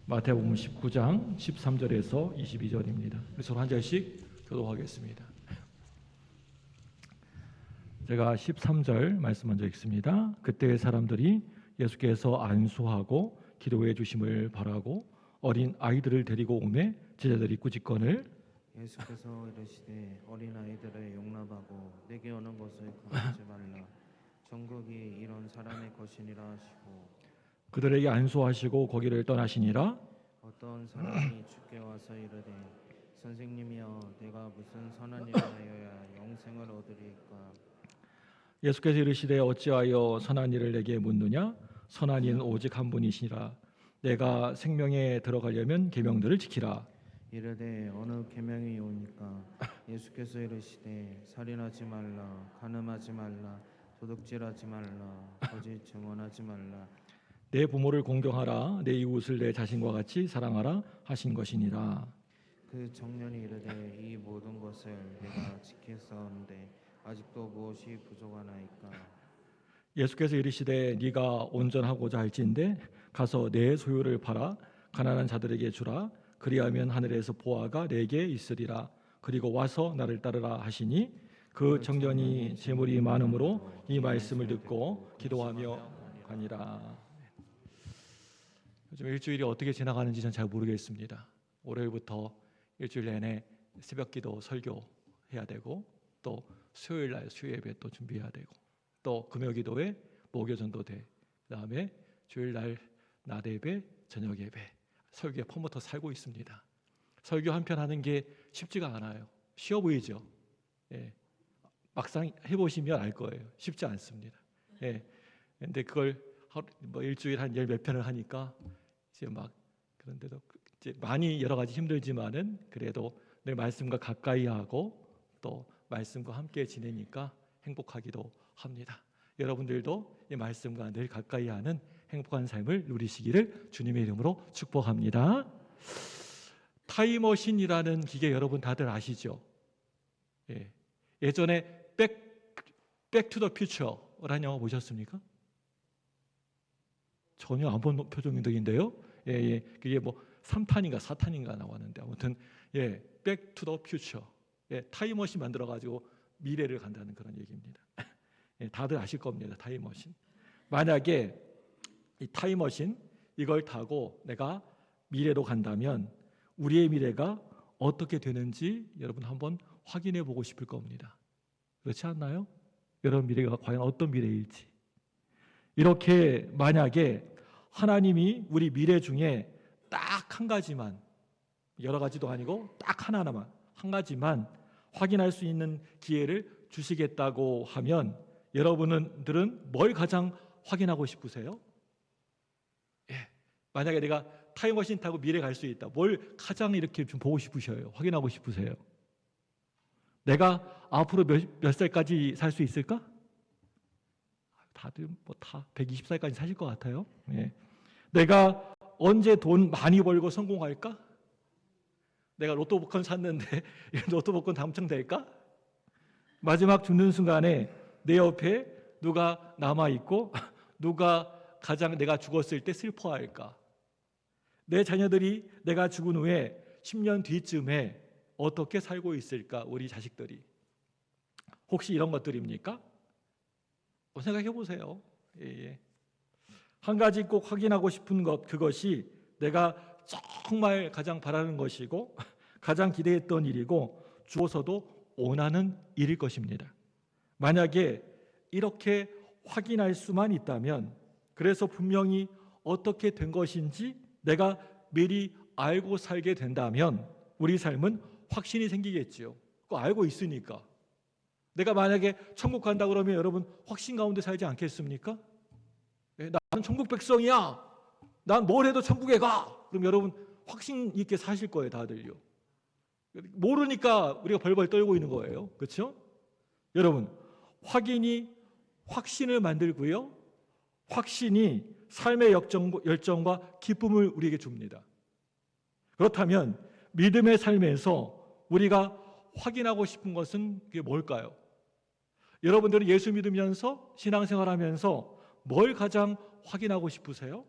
마태복음 19장 13절에서 22절입니다. 서로 한 절씩 교독하겠습니다. 제가 13절 말씀 먼저 읽습니다. 그때 사람들이 예수께서 안수하고 기도해 주심을 바라고 어린 아이들을 데리고 오매 제자들이 꾸짖거늘 예수께서 이르시되 어린 아이들을 용납하고 내게 오는 것을 금하지 말라. 천국이 이런 사람의 것이니라 하시고 그들에게 안수하시고 거기를 떠나시니라. 어떤 사람이 주께 와서 이르되 선생님이여 내가 무슨 선한 일을 하여야 영생을 얻으리까. 예수께서 이르시되 어찌하여 선한 일을 내게 묻느냐? 선한 이는 오직 한 분이시라. 내가 생명에 들어가려면 계명들을 지키라. 이르되 어느 계명이 오니까. 예수께서 이르시되 살인하지 말라, 간음하지 말라, 도둑질하지 말라, 거짓 증언하지 말라. 내 부모를 공경하라. 내 이웃을 내 자신과 같이 사랑하라 하신 것이니라. 그 청년이 이르되 이 모든 것을 내가 지켰사온데 아직도 무엇이 부족하나이까. 예수께서 이르시되 네가 온전하고자 할진대 가서 내 소유를 팔아 가난한 자들에게 주라. 그리하면 하늘에서 보화가 내게 있으리라. 그리고 와서 나를 따르라 하시니 그 청년이 재물이 많음으로 이 말씀을 듣고 기도하며 가니라. 요즘 일주일이 어떻게 지나가는지 전 잘 모르겠습니다. 월요일부터 일주일 내내 새벽기도 설교해야 되고 또 수요일날 수요예배 또 준비해야 되고 또 금요기도회 목요전도대 그다음에 주일날 낮예배 저녁예배 설교에 퍼부터 살고 있습니다. 설교 한편 하는 게 쉽지가 않아요. 쉬워 보이죠? 예. 막상 해보시면 알 거예요. 쉽지 않습니다. 예. 근데 그걸 뭐 일주일 한 열 몇 편을 하니까 이제 막 그런데도 이제 많이 여러 가지 힘들지만은 그래도 늘 말씀과 가까이 하고 또 말씀과 함께 지내니까 행복하기도 합니다. 여러분들도 이 말씀과 늘 가까이 하는 행복한 삶을 누리시기를 주님의 이름으로 축복합니다. 타임머신이라는 기계 여러분 다들 아시죠? 예. 예전에 백투더 퓨처라는 영화 보셨습니까? 전혀 안 본 표정인데요. 예. 그게 뭐 3탄인가 4탄인가 나왔는데 아무튼 예, 백투더 퓨처. 예, 타임머신 만들어 가지고 미래를 간다는 그런 얘기입니다. 예, 다들 아실 겁니다. 타임머신. 만약에 이 타임머신 이걸 타고 내가 미래로 간다면 우리의 미래가 어떻게 되는지 여러분 한번 확인해 보고 싶을 겁니다. 그렇지 않나요? 여러분 미래가 과연 어떤 미래일지. 이렇게 만약에 하나님이 우리 미래 중에 딱 한 가지만, 여러 가지도 아니고 딱 하나만, 한 가지만 확인할 수 있는 기회를 주시겠다고 하면 여러분들은 뭘 가장 확인하고 싶으세요? 예, 만약에 내가 타임머신 타고 미래 갈 수 있다. 뭘 가장 이렇게 좀 보고 싶으셔요? 확인하고 싶으세요? 내가 앞으로 몇 살까지 살 수 있을까? 다들 뭐 다 120살까지 사실 것 같아요. 예. 내가 언제 돈 많이 벌고 성공할까? 내가 로또 복권 샀는데 로또 복권 당첨될까? 마지막 죽는 순간에 내 옆에 누가 남아 있고 누가 가장 내가 죽었을 때 슬퍼할까? 내 자녀들이 내가 죽은 후에 10년 뒤쯤에 어떻게 살고 있을까? 우리 자식들이 혹시 이런 것들입니까? 생각해 보세요. 예. 한 가지 꼭 확인하고 싶은 것, 그것이 내가 정말 가장 바라는 것이고 가장 기대했던 일이고 주어서도 원하는 일일 것입니다. 만약에 이렇게 확인할 수만 있다면, 그래서 분명히 어떻게 된 것인지 내가 미리 알고 살게 된다면 우리 삶은 확신이 생기겠죠. 그거 알고 있으니까. 내가 만약에 천국 간다 그러면 여러분 확신 가운데 살지 않겠습니까? 나는 천국 백성이야. 난 뭘 해도 천국에 가. 그럼 여러분 확신 있게 사실 거예요, 다들요. 모르니까 우리가 벌벌 떨고 있는 거예요. 그렇죠? 여러분, 확인이 확신을 만들고요. 확신이 삶의 열정과 기쁨을 우리에게 줍니다. 그렇다면 믿음의 삶에서 우리가 확인하고 싶은 것은 그게 뭘까요? 여러분들은 예수 믿으면서 신앙생활하면서 뭘 가장 확인하고 싶으세요?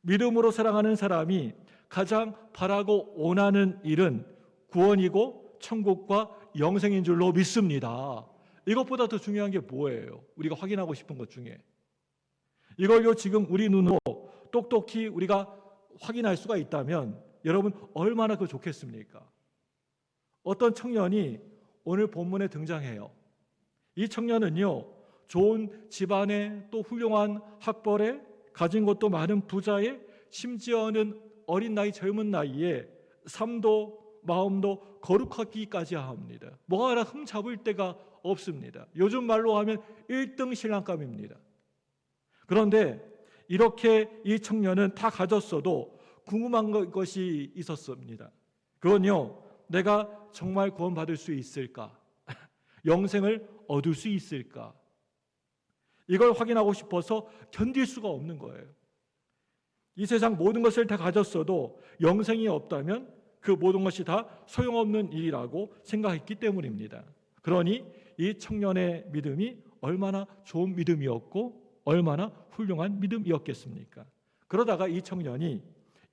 믿음으로 사랑하는 사람이 가장 바라고 원하는 일은 구원이고 천국과 영생인 줄로 믿습니다. 이것보다 더 중요한 게 뭐예요? 우리가 확인하고 싶은 것 중에. 이걸요 지금 우리 눈으로 똑똑히 우리가 확인할 수가 있다면 여러분 얼마나 그 좋겠습니까? 어떤 청년이 오늘 본문에 등장해요. 이 청년은요 좋은 집안에 또 훌륭한 학벌에 가진 것도 많은 부자에 심지어는 어린 나이 젊은 나이에 삶도 마음도 거룩하기까지 합니다. 뭐 하나 흠잡을 데가 없습니다. 요즘 말로 하면 1등 신랑감입니다. 그런데 이렇게 이 청년은 다 가졌어도 궁금한 것이 있었습니다. 그건요 내가 정말 구원받을 수 있을까? 영생을 얻을 수 있을까? 이걸 확인하고 싶어서 견딜 수가 없는 거예요. 이 세상 모든 것을 다 가졌어도 영생이 없다면 그 모든 것이 다 소용없는 일이라고 생각했기 때문입니다. 그러니 이 청년의 믿음이 얼마나 좋은 믿음이었고 얼마나 훌륭한 믿음이었겠습니까? 그러다가 이 청년이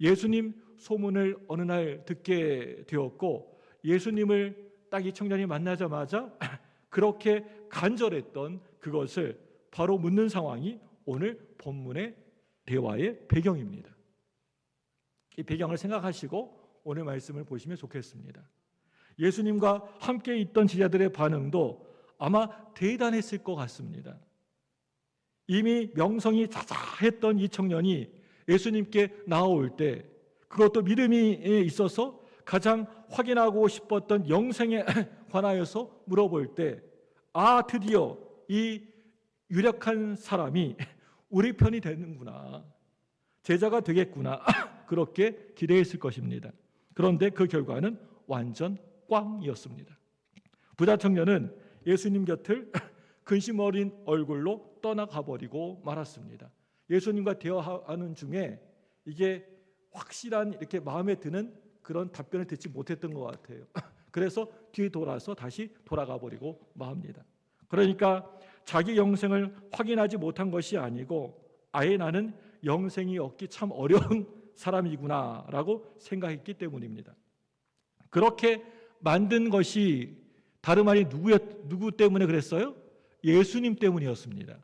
예수님 소문을 어느 날 듣게 되었고 예수님을 딱 이 청년이 만나자마자 그렇게 간절했던 그것을 바로 묻는 상황이 오늘 본문의 대화의 배경입니다. 이 배경을 생각하시고 오늘 말씀을 보시면 좋겠습니다. 예수님과 함께 있던 제자들의 반응도 아마 대단했을 것 같습니다. 이미 명성이 자자했던 이 청년이 예수님께 나올 때 그것도 믿음이 있어서 가장 확인하고 싶었던 영생에 관하여서 물어볼 때 드디어 이 유력한 사람이 우리 편이 되는구나. 제자가 되겠구나. 그렇게 기대했을 것입니다. 그런데 그 결과는 완전 꽝이었습니다. 부자 청년은 예수님 곁을 근심 어린 얼굴로 떠나가 버리고 말았습니다. 예수님과 대화하는 중에 이게 확실한 이렇게 마음에 드는 그런 답변을 듣지 못했던 것 같아요. 그래서 뒤에 돌아서 다시 돌아가 버리고 맙니다. 그러니까 자기 영생을 확인하지 못한 것이 아니고 아예 나는 영생이 얻기 참 어려운 사람이구나라고 생각했기 때문입니다. 그렇게 만든 것이 다름 아닌 누구 때문에 그랬어요? 예수님 때문이었습니다.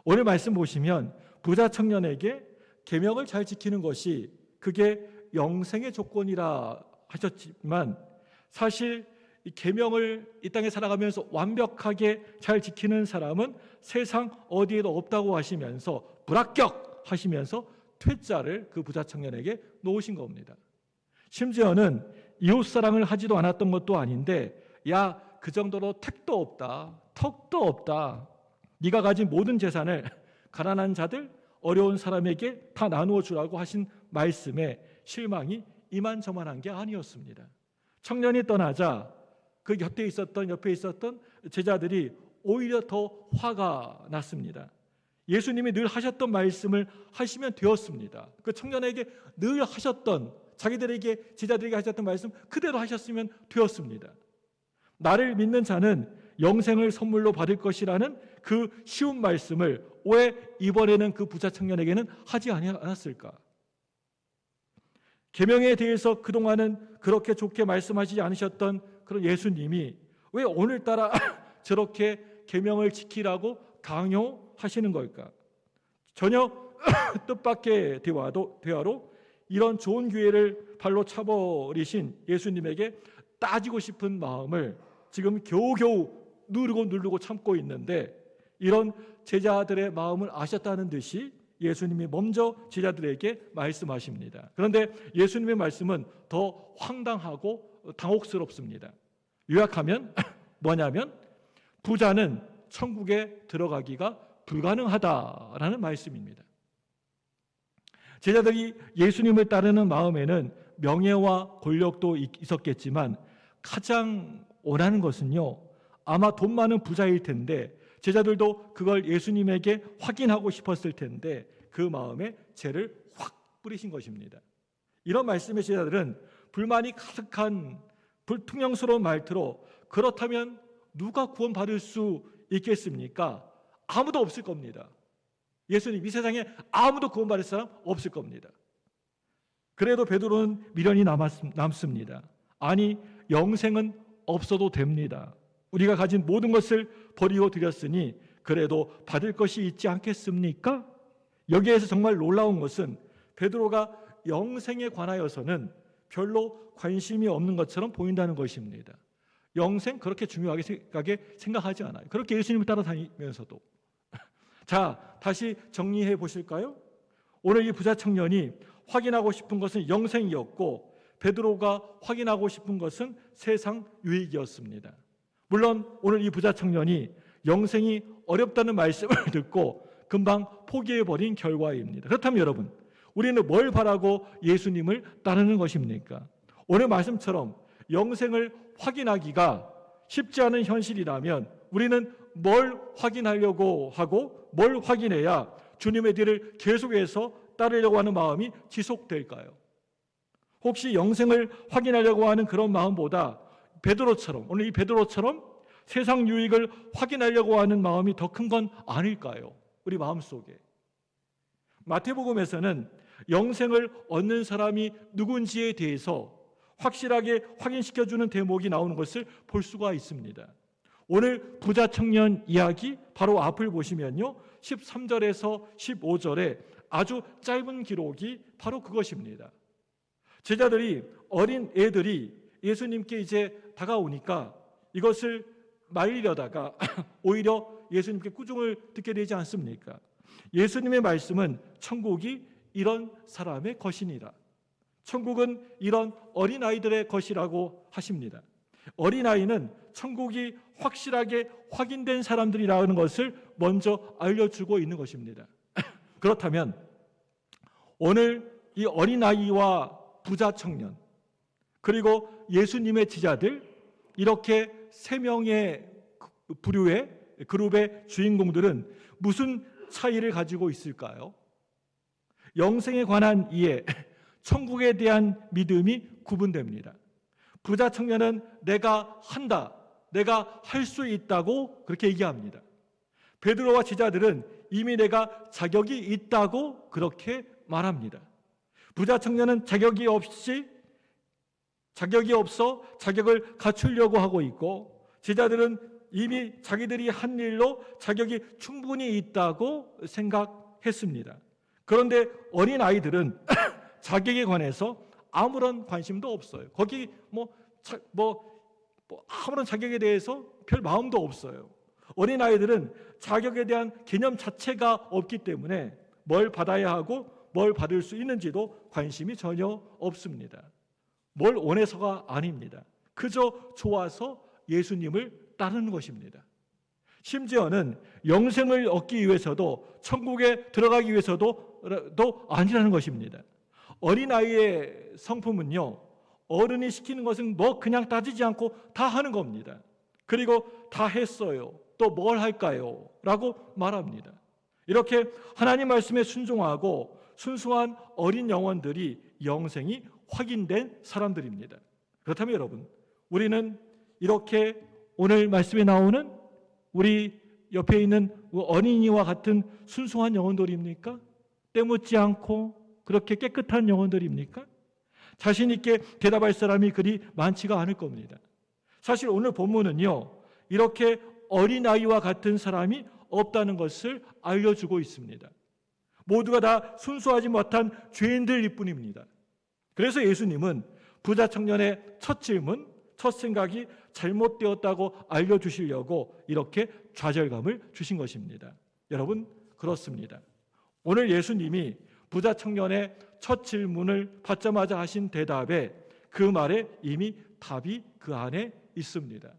오늘 말씀 보시면 부자 청년에게 계명을 잘 지키는 것이 그게 영생의 조건이라 하셨지만 사실 이 계명을 이 땅에 살아가면서 완벽하게 잘 지키는 사람은 세상 어디에도 없다고 하시면서 불합격하시면서 퇴짜를 그 부자 청년에게 놓으신 겁니다. 심지어는 이웃사랑을 하지도 않았던 것도 아닌데 야, 그 정도로 택도 없다, 턱도 없다. 네가 가진 모든 재산을 가난한 자들, 어려운 사람에게 다 나누어 주라고 하신 말씀에 실망이 이만저만한 게 아니었습니다. 청년이 떠나자 그 옆에 있었던 제자들이 오히려 더 화가 났습니다. 예수님이 늘 하셨던 말씀을 하시면 되었습니다. 그 청년에게 늘 하셨던 자기들에게 제자들에게 하셨던 말씀 그대로 하셨으면 되었습니다. 나를 믿는 자는 영생을 선물로 받을 것이라는 그 쉬운 말씀을 왜 이번에는 그 부자 청년에게는 하지 않았을까? 계명에 대해서 그동안은 그렇게 좋게 말씀하시지 않으셨던 그런 예수님이 왜 오늘따라 저렇게 계명을 지키라고 강요하시는 걸까? 전혀 뜻밖의 대화로 이런 좋은 기회를 발로 차버리신 예수님에게 따지고 싶은 마음을 지금 겨우겨우 누르고 참고 있는데 이런 제자들의 마음을 아셨다는 듯이 예수님이 먼저 제자들에게 말씀하십니다. 그런데 예수님의 말씀은 더 황당하고 당혹스럽습니다. 요약하면 뭐냐면 부자는 천국에 들어가기가 불가능하다라는 말씀입니다. 제자들이 예수님을 따르는 마음에는 명예와 권력도 있었겠지만 가장 원하는 것은요 아마 돈 많은 부자일 텐데 제자들도 그걸 예수님에게 확인하고 싶었을 텐데 그 마음에 죄를 확 뿌리신 것입니다. 이런 말씀의 제자들은 불만이 가득한 불퉁명스러운 말투로 그렇다면 누가 구원받을 수 있겠습니까? 아무도 없을 겁니다. 예수님, 이 세상에 아무도 구원받을 사람 없을 겁니다. 그래도 베드로는 미련이 남습니다. 아니, 영생은 없어도 됩니다. 우리가 가진 모든 것을 버리고 드렸으니 그래도 받을 것이 있지 않겠습니까? 여기에서 정말 놀라운 것은 베드로가 영생에 관하여서는 별로 관심이 없는 것처럼 보인다는 것입니다. 영생 그렇게 중요하게 생각하지 않아요. 그렇게 예수님을 따라다니면서도. 자, 다시 정리해 보실까요? 오늘 이 부자 청년이 확인하고 싶은 것은 영생이었고 베드로가 확인하고 싶은 것은 세상 유익이었습니다. 물론 오늘 이 부자 청년이 영생이 어렵다는 말씀을 듣고 금방 포기해버린 결과입니다. 그렇다면 여러분, 우리는 뭘 바라고 예수님을 따르는 것입니까? 오늘 말씀처럼 영생을 확인하기가 쉽지 않은 현실이라면 우리는 뭘 확인하려고 하고 뭘 확인해야 주님의 뒤를 계속해서 따르려고 하는 마음이 지속될까요? 혹시 영생을 확인하려고 하는 그런 마음보다 베드로처럼, 오늘 이 베드로처럼 세상 유익을 확인하려고 하는 마음이 더 큰 건 아닐까요? 우리 마음속에. 마태복음에서는 영생을 얻는 사람이 누군지에 대해서 확실하게 확인시켜주는 대목이 나오는 것을 볼 수가 있습니다. 오늘 부자 청년 이야기 바로 앞을 보시면요, 13절에서 15절에 아주 짧은 기록이 바로 그것입니다. 제자들이, 어린 애들이 예수님께 이제 다가오니까 이것을 말리려다가 오히려 예수님께 꾸중을 듣게 되지 않습니까? 예수님의 말씀은 천국이 이런 사람의 것이니라. 천국은 이런 어린아이들의 것이라고 하십니다. 어린아이는 천국이 확실하게 확인된 사람들이라는 것을 먼저 알려주고 있는 것입니다. 그렇다면 오늘 이 어린아이와 부자 청년 그리고 예수님의 제자들, 이렇게 세 명의 부류의 그룹의 주인공들은 무슨 차이를 가지고 있을까요? 영생에 관한 이해, 천국에 대한 믿음이 구분됩니다. 부자 청년은 내가 한다, 내가 할 수 있다고 그렇게 얘기합니다. 베드로와 제자들은 이미 내가 자격이 있다고 그렇게 말합니다. 부자 청년은 자격이 없어 자격을 갖추려고 하고 있고, 제자들은 이미 자기들이 한 일로 자격이 충분히 있다고 생각했습니다. 그런데 어린 아이들은 자격에 관해서 아무런 관심도 없어요. 거기 아무런 자격에 대해서 별 마음도 없어요. 어린 아이들은 자격에 대한 개념 자체가 없기 때문에 뭘 받아야 하고 뭘 받을 수 있는지도 관심이 전혀 없습니다. 뭘 원해서가 아닙니다. 그저 좋아서 예수님을 따르는 것입니다. 심지어는 영생을 얻기 위해서도, 천국에 들어가기 위해서도 아니라는 것입니다. 어린아이의 성품은요, 어른이 시키는 것은 뭐 그냥 따지지 않고 다 하는 겁니다. 그리고 다 했어요. 또 뭘 할까요? 라고 말합니다. 이렇게 하나님 말씀에 순종하고 순수한 어린 영혼들이 영생이 확인된 사람들입니다. 그렇다면 여러분, 우리는 이렇게 오늘 말씀에 나오는 우리 옆에 있는 어린이와 같은 순수한 영혼들입니까? 때묻지 않고 그렇게 깨끗한 영혼들입니까? 자신 있게 대답할 사람이 그리 많지가 않을 겁니다. 사실 오늘 본문은요, 이렇게 어린아이와 같은 사람이 없다는 것을 알려주고 있습니다. 모두가 다 순수하지 못한 죄인들일 뿐입니다. 그래서 예수님은 부자 청년의 첫 질문, 첫 생각이 잘못되었다고 알려주시려고 이렇게 좌절감을 주신 것입니다. 여러분, 그렇습니다. 오늘 예수님이 부자 청년의 첫 질문을 받자마자 하신 대답에, 그 말에 이미 답이 그 안에 있습니다.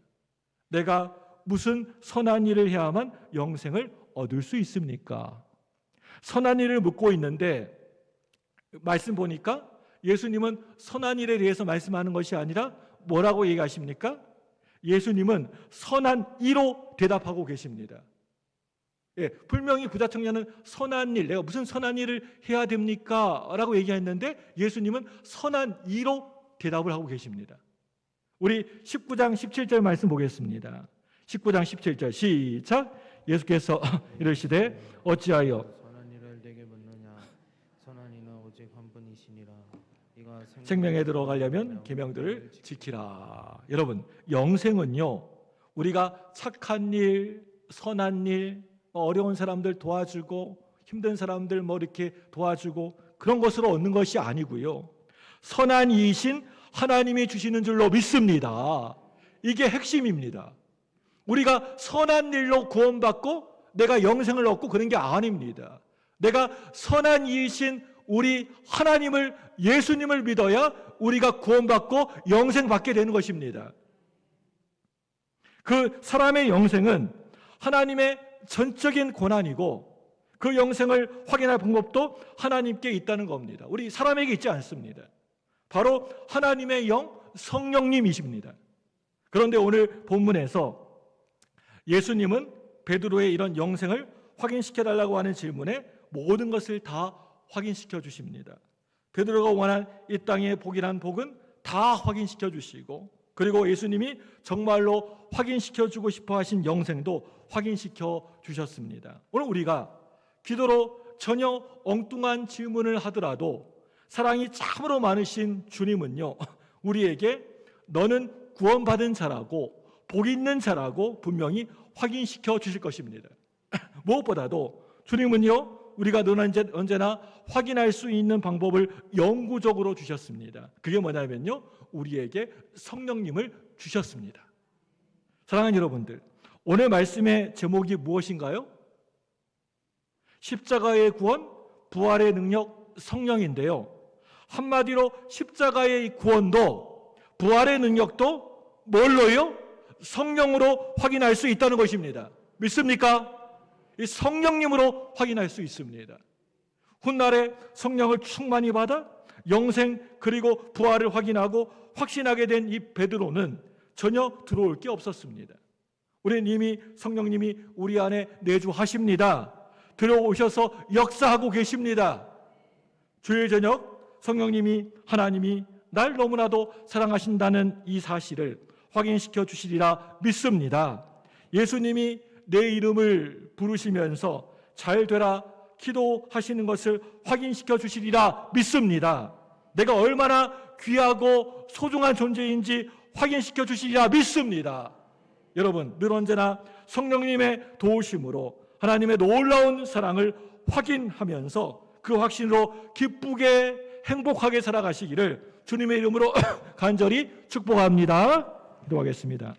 내가 무슨 선한 일을 해야만 영생을 얻을 수 있습니까? 선한 일을 묻고 있는데 말씀 보니까 예수님은 선한 일에 대해서 말씀하는 것이 아니라 뭐라고 얘기하십니까? 예수님은 선한 이로 대답하고 계십니다. 예, 분명히 부자 청년은 선한 일, 내가 무슨 선한 일을 해야 됩니까? 라고 얘기했는데 예수님은 선한 이로 대답을 하고 계십니다. 우리 19장 17절 말씀 보겠습니다. 19장 17절 시작. 예수께서 이르시되 어찌하여 한 분이시니라. 이가 생명에 들어가려면 계명들을 지키라. 여러분, 영생은요, 우리가 착한 일, 선한 일, 어려운 사람들 도와주고 힘든 사람들 이렇게 도와주고 그런 것으로 얻는 것이 아니고요, 선한 이이신 하나님이 주시는 줄로 믿습니다. 이게 핵심입니다. 우리가 선한 일로 구원받고 내가 영생을 얻고 그런 게 아닙니다. 내가 선한 이이신 우리 하나님을, 예수님을 믿어야 우리가 구원받고 영생 받게 되는 것입니다. 그 사람의 영생은 하나님의 전적인 권한이고 그 영생을 확인할 방법도 하나님께 있다는 겁니다. 우리 사람에게 있지 않습니다. 바로 하나님의 영, 성령님이십니다. 그런데 오늘 본문에서 예수님은 베드로의 이런 영생을 확인시켜달라고 하는 질문에 모든 것을 다 확인시켜 주십니다. 베드로가 원한 이 땅의 복이란 복은 다 확인시켜 주시고, 그리고 예수님이 정말로 확인시켜 주고 싶어 하신 영생도 확인시켜 주셨습니다. 오늘 우리가 기도로 전혀 엉뚱한 질문을 하더라도 사랑이 참으로 많으신 주님은요, 우리에게 너는 구원받은 자라고 복 있는 자라고 분명히 확인시켜 주실 것입니다. 무엇보다도 주님은요, 우리가 언제나 확인할 수 있는 방법을 영구적으로 주셨습니다. 그게 뭐냐면요, 우리에게 성령님을 주셨습니다. 사랑하는 여러분들, 오늘 말씀의 제목이 무엇인가요? 십자가의 구원, 부활의 능력, 성령인데요, 한마디로 십자가의 구원도 부활의 능력도 뭘로요? 성령으로 확인할 수 있다는 것입니다. 믿습니까? 이 성령님으로 확인할 수 있습니다. 훗날에 성령을 충만히 받아 영생 그리고 부활을 확인하고 확신하게 된 이 베드로는 전혀 들어올 게 없었습니다. 우리는 이미 성령님이 우리 안에 내주하십니다. 들어오셔서 역사하고 계십니다. 주일 저녁 성령님이, 하나님이 날 너무나도 사랑하신다는 이 사실을 확인시켜 주시리라 믿습니다. 예수님이 내 이름을 부르시면서 잘 되라 기도하시는 것을 확인시켜 주시리라 믿습니다. 내가 얼마나 귀하고 소중한 존재인지 확인시켜 주시리라 믿습니다. 여러분, 늘 언제나 성령님의 도우심으로 하나님의 놀라운 사랑을 확인하면서 그 확신으로 기쁘게 행복하게 살아가시기를 주님의 이름으로 간절히 축복합니다. 기도하겠습니다.